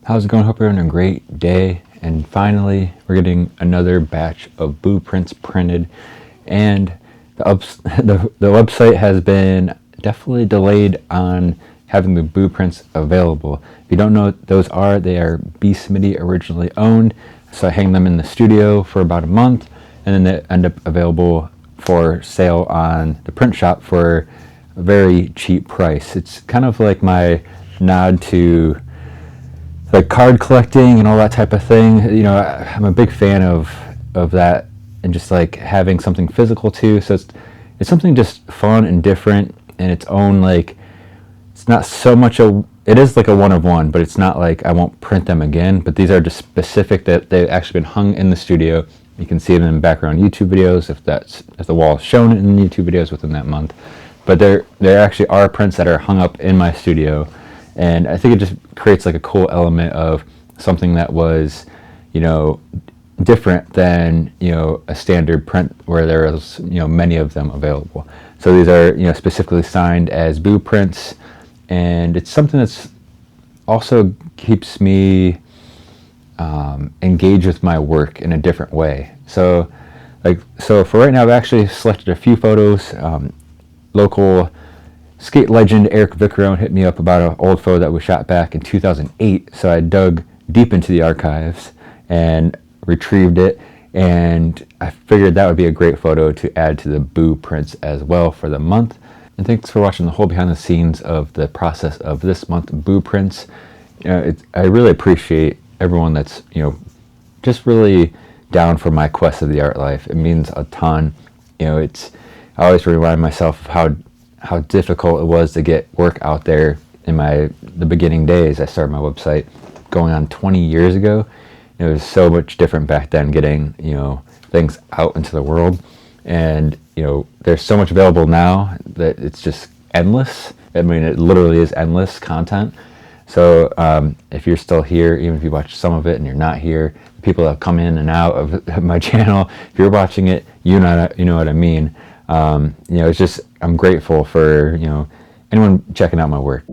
How's it going? Hope you're having a great day. And finally, we're getting another batch of Boo prints printed. And the website has been definitely delayed on having the Boo prints available. If you don't know what those are, they are B. Smitty originally owned. So I hang them in the studio for about a month, and then they end up available for sale on the print shop for a very cheap price. It's kind of like my nod to like card collecting and all that type of thing. You know, I'm a big fan of that, and just like having something physical too. So it's something just fun and different in its own, like, it's not so much it is like a one of one, but it's not like I won't print them again. But these are just specific that they've actually been hung in the studio. You can see them in background YouTube videos if the wall is shown in YouTube videos within that month. But there actually are prints that are hung up in my studio. And I think it just creates like a cool element of something that was, you know, different than, you know, a standard print where there is, you know, many of them available. So these are, you know, specifically signed as Boo prints, and it's something that's also keeps me engaged with my work in a different way. So for right now, I've actually selected a few photos. Local skate legend Eric Vickerone hit me up about an old photo that was shot back in 2008. So I dug deep into the archives and retrieved it, and I figured that would be a great photo to add to the Boo prints as well for the month. And thanks for watching the whole behind the scenes of the process of this month Boo prints. You know, I really appreciate everyone that's, you know, just really down for my quest of the art life. It means a ton. You know, I always remind myself of how difficult it was to get work out there in the beginning days. I started my website going on 20 years ago. It was so much different back then, getting, you know, things out into the world. And, you know, there's so much available now that it's just endless. I mean, it literally is endless content. So if you're still here, even if you watch some of it and you're not here, people that come in and out of my channel, if you're watching it, you know what I mean. You know, it's just, I'm grateful for, you know, anyone checking out my work.